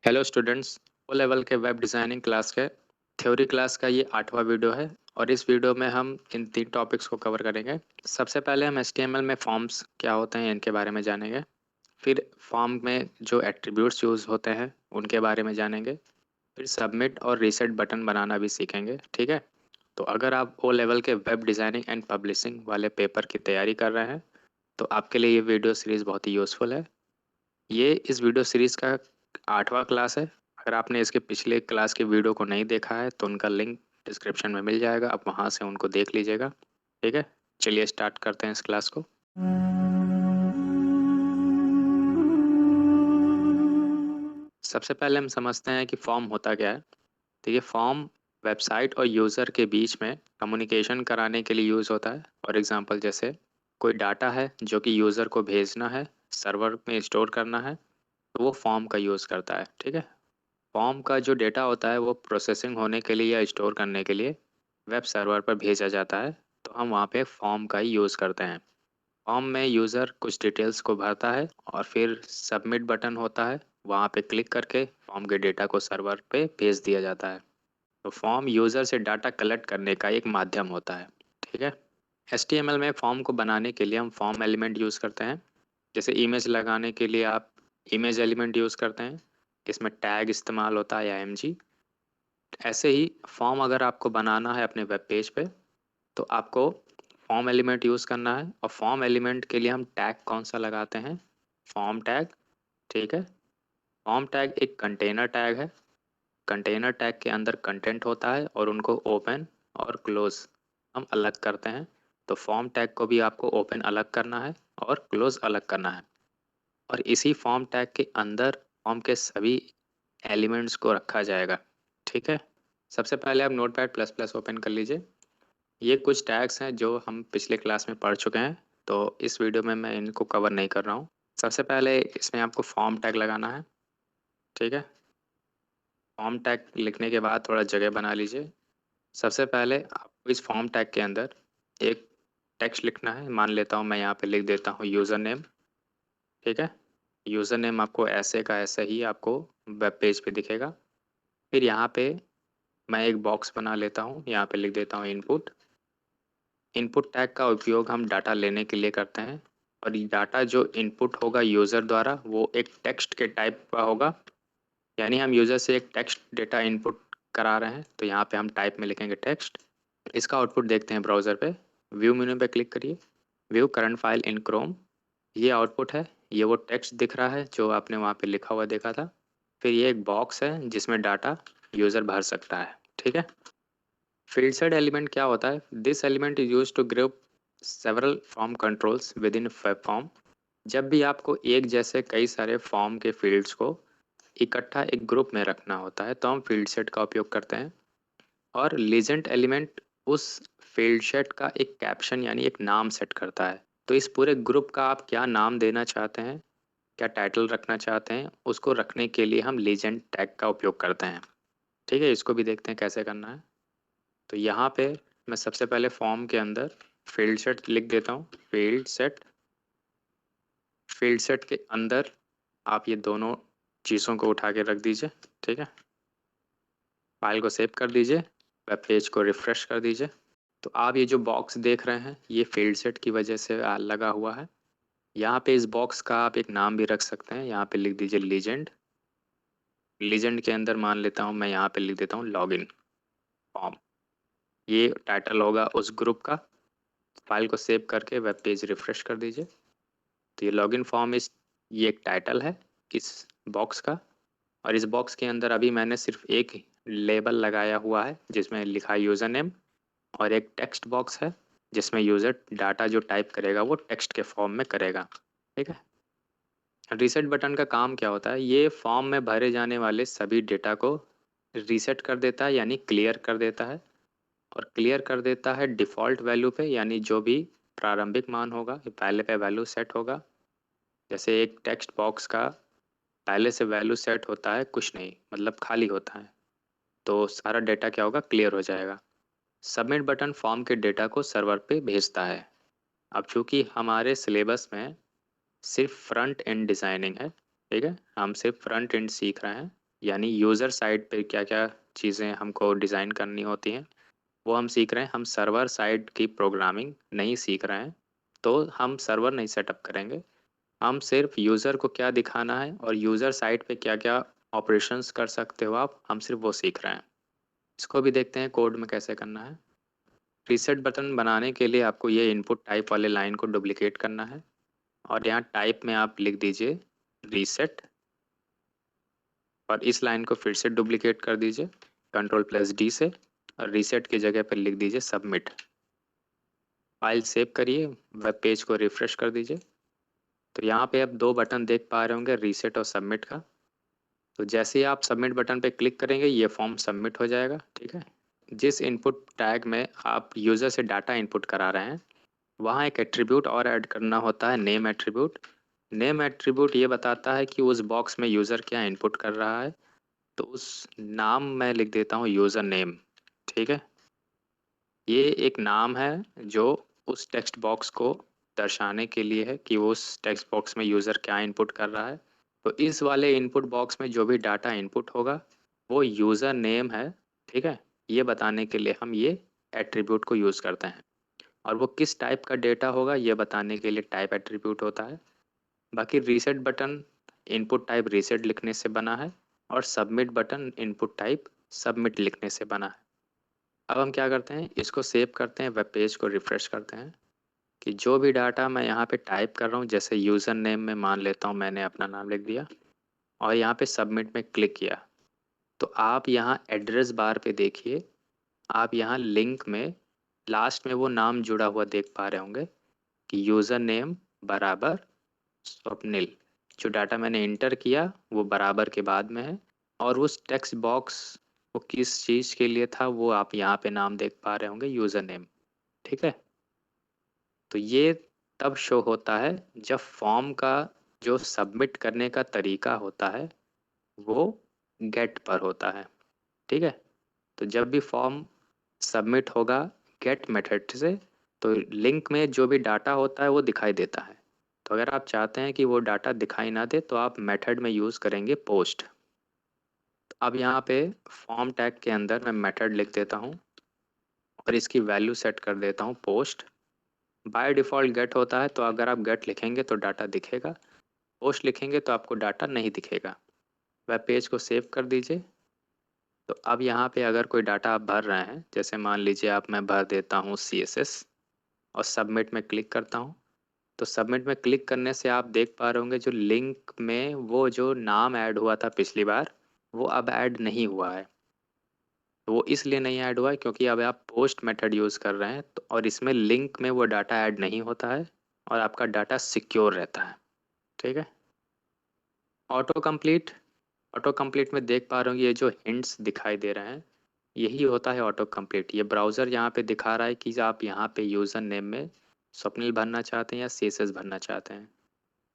Hello students. O level के web designing class के theory class का ये 8वां वीडियो है और इस वीडियो में हम इन 3 टॉपिक्स को कवर करेंगे। सबसे पहले हम HTML में फॉर्म्स क्या होते हैं इनके बारे में जानेंगे। फिर फॉर्म में जो एट्रीब्यूट्स यूज़ होते हैं उनके बारे में जानेंगे। फिर सबमिट और रीसेट बटन बनाना भी सीखेंगे, ठीक है। तो अगर आप ओ लेवल के वेब डिज़ाइनिंग एंड पब्लिशिंग वाले पेपर की तैयारी कर रहे हैं तो आपके लिए ये वीडियो सीरीज़ बहुत ही यूज़फुल है। ये इस वीडियो सीरीज़ का 8वां क्लास है। अगर आपने इसके पिछले क्लास के वीडियो को नहीं देखा है तो उनका लिंक डिस्क्रिप्शन में मिल जाएगा, आप वहाँ से उनको देख लीजिएगा, ठीक है। चलिए स्टार्ट करते हैं इस क्लास को। सबसे पहले हम समझते हैं कि फॉर्म होता क्या है। तो ये फॉर्म वेबसाइट और यूज़र के बीच में कम्युनिकेशन कराने के लिए यूज़ होता है। फॉर एग्जांपल जैसे कोई डाटा है जो कि यूज़र को भेजना है, सर्वर में स्टोर करना है, तो वो फॉर्म का यूज़ करता है, ठीक है। फॉर्म का जो डेटा होता है वो प्रोसेसिंग होने के लिए या स्टोर करने के लिए वेब सर्वर पर भेजा जाता है, तो हम वहाँ पे फॉर्म का ही यूज़ करते हैं। फॉर्म में यूज़र कुछ डिटेल्स को भरता है और फिर सबमिट बटन होता है, वहाँ पे क्लिक करके फॉर्म के डेटा को सर्वर पे भेज दिया जाता है। तो फॉर्म यूज़र से डाटा कलेक्ट करने का एक माध्यम होता है, ठीक है। HTML में फॉर्म को बनाने के लिए हम फॉर्म एलिमेंट यूज़ करते हैं। जैसे इमेज लगाने के लिए आप इमेज एलिमेंट यूज़ करते हैं, इसमें टैग इस्तेमाल होता है या IMG। ऐसे ही फॉर्म अगर आपको बनाना है अपने वेब पेज पे तो आपको फॉर्म एलिमेंट यूज़ करना है और फॉर्म एलिमेंट के लिए हम टैग कौन सा लगाते हैं, फॉर्म टैग, ठीक है। फॉर्म टैग एक कंटेनर टैग है। कंटेनर टैग के अंदर कंटेंट होता है और उनको ओपन और क्लोज हम अलग करते हैं। तो फॉर्म टैग को भी आपको ओपन अलग करना है और क्लोज अलग करना है और इसी फॉर्म टैग के अंदर फॉर्म के सभी एलिमेंट्स को रखा जाएगा, ठीक है। सबसे पहले आप नोटपैड प्लस प्लस ओपन कर लीजिए। ये कुछ टैग्स हैं जो हम पिछले क्लास में पढ़ चुके हैं, तो इस वीडियो में मैं इनको कवर नहीं कर रहा हूँ। सबसे पहले इसमें आपको फॉर्म टैग लगाना है, ठीक है। फॉर्म टैग लिखने के बाद थोड़ा जगह बना लीजिए। सबसे पहले आपको इस फॉर्म टैग के अंदर एक टेक्स्ट लिखना है। मान लेता हूँ मैं यहाँ पे लिख देता हूँ यूज़र नेम, ठीक है। यूज़र नेम आपको ऐसे का ऐसा ही आपको वेब पेज पे दिखेगा। फिर यहाँ पे मैं एक बॉक्स बना लेता हूँ, यहाँ पे लिख देता हूँ इनपुट। इनपुट टैग का उपयोग हम डाटा लेने के लिए करते हैं और ये डाटा जो इनपुट होगा यूज़र द्वारा वो एक टेक्स्ट के टाइप का होगा। यानी हम यूज़र से एक टेक्स्ट डेटा इनपुट करा रहे हैं, तो यहाँ पे हम टाइप में लिखेंगे टेक्स्ट। इसका आउटपुट देखते हैं ब्राउज़र पे। व्यू मेन्यू पे क्लिक करिए, view current file in Chrome. ये आउटपुट है, ये वो टेक्स्ट दिख रहा है जो आपने वहाँ पे लिखा हुआ देखा था। फिर ये एक बॉक्स है जिसमें डाटा यूज़र भर सकता है, ठीक है। फील्ड साइड एलिमेंट क्या होता है? This element is use to group several form controls within web form. जब भी आपको एक जैसे कई सारे फॉर्म के फील्ड्स को इकट्ठा एक ग्रुप में रखना होता है तो हम फील्ड सेट का उपयोग करते हैं। और लीजेंट एलिमेंट उस फील्ड सेट का एक कैप्शन यानी एक नाम सेट करता है। तो इस पूरे ग्रुप का आप क्या नाम देना चाहते हैं, क्या टाइटल रखना चाहते हैं, उसको रखने के लिए हम लीजेंट टैग का उपयोग करते हैं, ठीक है। इसको भी देखते हैं कैसे करना है। तो यहाँ पे मैं सबसे पहले फॉर्म के अंदर फील्ड सेट लिख देता हूँ। फील्ड सेट के अंदर आप ये दोनों चीज़ों को उठा के रख दीजिए, ठीक है। फाइल को सेव कर दीजिए, वेब पेज को रिफ्रेश कर दीजिए। तो आप ये जो बॉक्स देख रहे हैं ये फील्ड सेट की वजह से लगा हुआ है। यहाँ पे इस बॉक्स का आप एक नाम भी रख सकते हैं। यहाँ पे लिख दीजिए लीजेंड। लीजेंड के अंदर मान लेता हूँ मैं यहाँ पे लिख देता हूँ लॉगिन फॉर्म। ये टाइटल होगा उस ग्रुप का। फाइल को सेव करके वेब पेज रिफ्रेश कर दीजिए। तो ये लॉगिन फॉर्म ये एक टाइटल है इस बॉक्स का। और इस बॉक्स के अंदर अभी मैंने सिर्फ एक लेबल लगाया हुआ है जिसमें लिखा है यूज़र नेम, और एक टेक्स्ट बॉक्स है जिसमें यूज़र डाटा जो टाइप करेगा वो टेक्स्ट के फॉर्म में करेगा, ठीक है। रीसेट बटन का काम क्या होता है? ये फॉर्म में भरे जाने वाले सभी डेटा को रीसेट कर देता है यानी क्लियर कर देता है। और क्लियर कर देता है डिफ़ॉल्ट वैल्यू पे, यानी जो भी प्रारंभिक मान होगा ये पहले पे वैल्यू सेट होगा। जैसे एक टेक्स्ट बॉक्स का पहले से वैल्यू सेट होता है कुछ नहीं, मतलब खाली होता है, तो सारा डेटा क्या होगा, क्लियर हो जाएगा। सबमिट बटन फॉर्म के डेटा को सर्वर पे भेजता है। अब चूंकि हमारे सिलेबस में सिर्फ फ्रंट एंड डिज़ाइनिंग है, ठीक है, हम सिर्फ फ्रंट एंड सीख रहे हैं, यानी यूज़र साइड पे क्या क्या चीज़ें हमको डिज़ाइन करनी होती हैं वो हम सीख रहे हैं। हम सर्वर साइड की प्रोग्रामिंग नहीं सीख रहे हैं, तो हम सर्वर नहीं सेटअप करेंगे। हम सिर्फ यूज़र को क्या दिखाना है और यूज़र साइड पे क्या क्या ऑपरेशंस कर सकते हो आप, हम सिर्फ वो सीख रहे हैं। इसको भी देखते हैं कोड में कैसे करना है। रीसेट बटन बनाने के लिए आपको ये इनपुट टाइप वाले लाइन को डुप्लिकेट करना है और यहाँ टाइप में आप लिख दीजिए रीसेट और इस लाइन को फिर से डुप्लिकेट कर दीजिए Ctrl+D से और रीसेट की जगह पर लिख दीजिए सबमिट। फाइल सेव करिए, वेब पेज को रिफ्रेश कर दीजिए। तो यहाँ पे आप दो बटन देख पा रहे होंगे, रीसेट और सबमिट का। तो जैसे ही आप सबमिट बटन पे क्लिक करेंगे ये फॉर्म सबमिट हो जाएगा। ठीक है, जिस इनपुट टैग में आप यूज़र से डाटा इनपुट करा रहे हैं वहाँ एक एट्रीब्यूट और ऐड करना होता है, नेम एट्रीब्यूट। नेम एट्रीब्यूट ये बताता है कि उस बॉक्स में यूज़र क्या इनपुट कर रहा है। तो उस नाम मैं लिख देता हूँ यूज़र नेम। ठीक है, ये एक नाम है जो उस टेक्स्ट बॉक्स को दर्शाने के लिए है कि वो उस टेक्स्ट बॉक्स में यूज़र क्या इनपुट कर रहा है। तो इस वाले इनपुट बॉक्स में जो भी डाटा इनपुट होगा वो यूज़र नेम है। ठीक है, ये बताने के लिए हम ये एट्रीब्यूट को यूज़ करते हैं। और वो किस टाइप का डेटा होगा ये बताने के लिए टाइप एट्रीब्यूट होता है। बाकी reset button input type reset लिखने से बना है और submit button input type submit लिखने से बना है। अब हम क्या करते हैं, इसको सेव करते हैं, वेब पेज को रिफ्रेश करते हैं कि जो भी डाटा मैं यहाँ पे टाइप कर रहा हूँ, जैसे यूज़र नेम में मान लेता हूँ मैंने अपना नाम लिख दिया और यहाँ पे सबमिट में क्लिक किया। तो आप यहाँ एड्रेस बार पे देखिए, आप यहाँ लिंक में लास्ट में वो नाम जुड़ा हुआ देख पा रहे होंगे कि यूज़र नेम बराबर स्वप्निल। जो डाटा मैंने इंटर किया वो बराबर के बाद में है और उस टेक्स्ट बॉक्स वो किस चीज़ के लिए था वो आप यहाँ पे नाम देख पा रहे होंगे, यूज़र नेम। ठीक है, तो ये तब शो होता है जब फॉर्म का जो सबमिट करने का तरीका होता है वो गेट पर होता है। ठीक है, तो जब भी फॉर्म सबमिट होगा गेट मेथड से तो लिंक में जो भी डाटा होता है वो दिखाई देता है। तो अगर आप चाहते हैं कि वो डाटा दिखाई ना दे तो आप मेथड में यूज़ करेंगे पोस्ट। अब यहाँ पे फॉर्म टैग के अंदर मैं मेथड लिख देता हूँ और इसकी वैल्यू सेट कर देता हूँ पोस्ट। बाय डिफ़ॉल्ट गेट होता है, तो अगर आप गेट लिखेंगे तो डाटा दिखेगा, पोस्ट लिखेंगे तो आपको डाटा नहीं दिखेगा। वेब पेज को सेव कर दीजिए। तो अब यहाँ पे अगर कोई डाटा आप भर रहे हैं, जैसे मान लीजिए आप मैं भर देता हूँ CSS और सबमिट में क्लिक करता हूँ। तो सबमिट में क्लिक करने से आप देख पा रहे होंगे जो लिंक में वो जो नाम ऐड हुआ था पिछली बार वो अब ऐड नहीं हुआ है। तो वो इसलिए नहीं ऐड हुआ है क्योंकि अब आप पोस्ट मेथड यूज़ कर रहे हैं तो और इसमें लिंक में वो डाटा ऐड नहीं होता है और आपका डाटा सिक्योर रहता है। ठीक है, ऑटो कंप्लीट। ऑटो कंप्लीट में देख पा रहे हो ये जो हिंट्स दिखाई दे रहे हैं यही होता है ऑटो कंप्लीट। ये ब्राउज़र यहाँ पे दिखा रहा है कि आप यहाँ पे यूज़र नेम में स्वप्निल भरना चाहते हैं या CSS भरना चाहते हैं।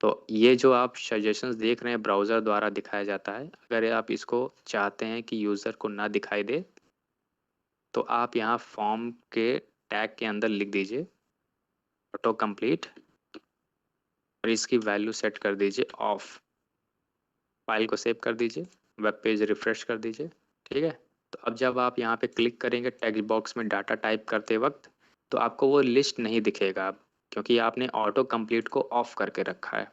तो ये जो आप सजेशंस देख रहे हैं ब्राउज़र द्वारा दिखाया जाता है, अगर आप इसको चाहते हैं कि यूज़र को ना दिखाई दे तो आप यहाँ फॉर्म के टैग के अंदर लिख दीजिए ऑटो कंप्लीट और इसकी वैल्यू सेट कर दीजिए ऑफ। फाइल को सेव कर दीजिए, वेब पेज रिफ्रेश कर दीजिए। ठीक है, तो अब जब आप यहाँ पे क्लिक करेंगे टेक्स्ट बॉक्स में डाटा टाइप करते वक्त तो आपको वो लिस्ट नहीं दिखेगा अब, क्योंकि आपने ऑटो कंप्लीट को ऑफ करके रखा है।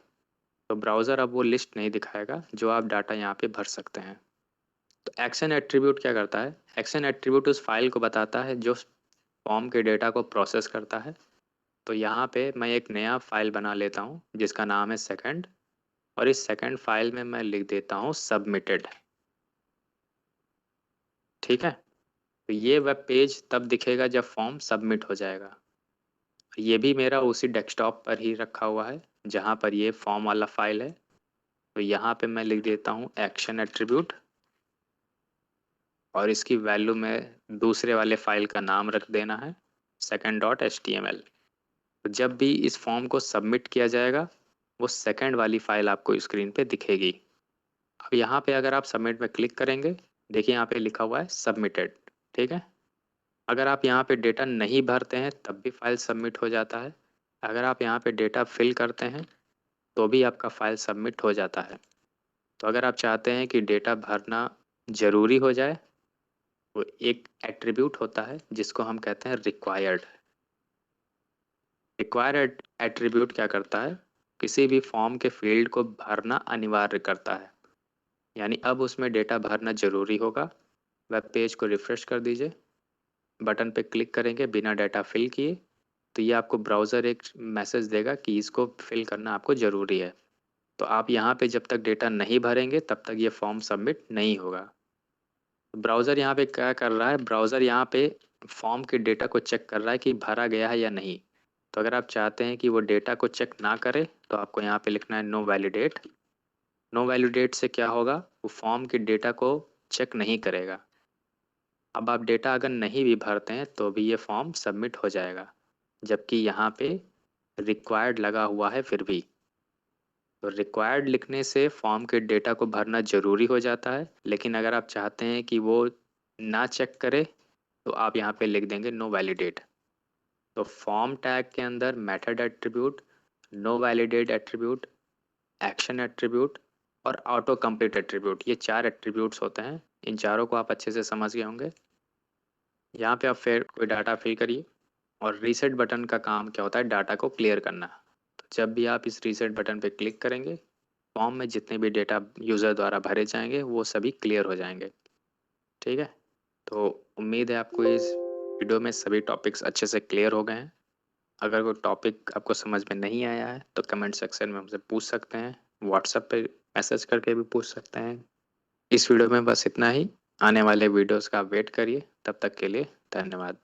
तो ब्राउज़र अब वो लिस्ट नहीं दिखाएगा जो आप डाटा यहाँ पे भर सकते हैं। तो एक्शन एट्रीब्यूट क्या करता है, एक्शन एट्रीब्यूट उस फाइल को बताता है जो फॉर्म के डेटा को प्रोसेस करता है। तो यहाँ पे मैं एक नया फाइल बना लेता हूँ जिसका नाम है सेकंड और इस सेकंड फाइल में मैं लिख देता हूँ सबमिटेड। ठीक है, तो ये वेब पेज तब दिखेगा जब फॉर्म सबमिट हो जाएगा। ये भी मेरा उसी डेस्कटॉप पर ही रखा हुआ है जहाँ पर ये फॉर्म वाला फाइल है। तो यहाँ पे मैं लिख देता हूँ एक्शन एट्रीब्यूट और इसकी वैल्यू में दूसरे वाले फाइल का नाम रख देना है second.html। तो जब भी इस फॉर्म को सबमिट किया जाएगा वो सेकंड वाली फाइल आपको स्क्रीन पे दिखेगी। अब यहाँ पे अगर आप सबमिट में क्लिक करेंगे, देखिए यहाँ पे लिखा हुआ है सबमिटेड। ठीक है, अगर आप यहाँ पे डेटा नहीं भरते हैं तब भी फाइल सबमिट हो जाता है। अगर आप यहाँ पे डेटा फिल करते हैं तो भी आपका फाइल सबमिट हो जाता है। तो अगर आप चाहते हैं कि डेटा भरना ज़रूरी हो जाए, तो एक एट्रीब्यूट होता है जिसको हम कहते हैं रिक्वायर्ड। रिक्वायर्ड एट्रीब्यूट क्या करता है, किसी भी फॉर्म के फील्ड को भरना अनिवार्य करता है, यानी अब उसमें डेटा भरना ज़रूरी होगा। वेब पेज को रिफ्रेश कर दीजिए, बटन पे क्लिक करेंगे बिना डाटा फिल किए, तो ये आपको ब्राउज़र एक मैसेज देगा कि इसको फिल करना आपको ज़रूरी है। तो आप यहाँ पे जब तक डेटा नहीं भरेंगे तब तक ये फॉर्म सबमिट नहीं होगा। ब्राउज़र यहाँ पे क्या कर रहा है, ब्राउज़र यहाँ पे फॉर्म के डेटा को चेक कर रहा है कि भरा गया है या नहीं। तो अगर आप चाहते हैं कि वो डेटा को चेक ना करे, तो आपको यहाँ पे लिखना है नो वैलिडेट। नो वैलिडेट से क्या होगा, वो फॉर्म के डेटा को चेक नहीं करेगा। अब आप डेटा अगर नहीं भी भरते हैं तो भी ये फॉर्म सबमिट हो जाएगा, जबकि यहाँ पे रिक्वायर्ड लगा हुआ है फिर भी। तो रिक्वायर्ड लिखने से फॉर्म के डेटा को भरना ज़रूरी हो जाता है, लेकिन अगर आप चाहते हैं कि वो ना चेक करे, तो आप यहाँ पे लिख देंगे नो वैलिडेट। तो फॉर्म टैग के अंदर method attribute, no validate attribute, action attribute और ऑटो कंप्लीट एट्रीब्यूट, ये 4 एट्रीब्यूट्स होते हैं। इन चारों को आप अच्छे से समझ गए होंगे। यहाँ पे आप फिर कोई डाटा फिल करिए, और रीसेट बटन का काम क्या होता है, डाटा को क्लियर करना। तो जब भी आप इस रीसेट बटन पे क्लिक करेंगे, फॉर्म में जितने भी डेटा यूज़र द्वारा भरे जाएंगे वो सभी क्लियर हो जाएंगे। ठीक है, तो उम्मीद है आपको इस वीडियो में सभी टॉपिक्स अच्छे से क्लियर हो गए हैं। अगर कोई टॉपिक आपको समझ में नहीं आया है तो कमेंट सेक्शन में हमसे पूछ सकते हैं, व्हाट्सएप पे मैसेज करके भी पूछ सकते हैं। इस वीडियो में बस इतना ही। आने वाले वीडियोस का वेट करिए, तब तक के लिए धन्यवाद।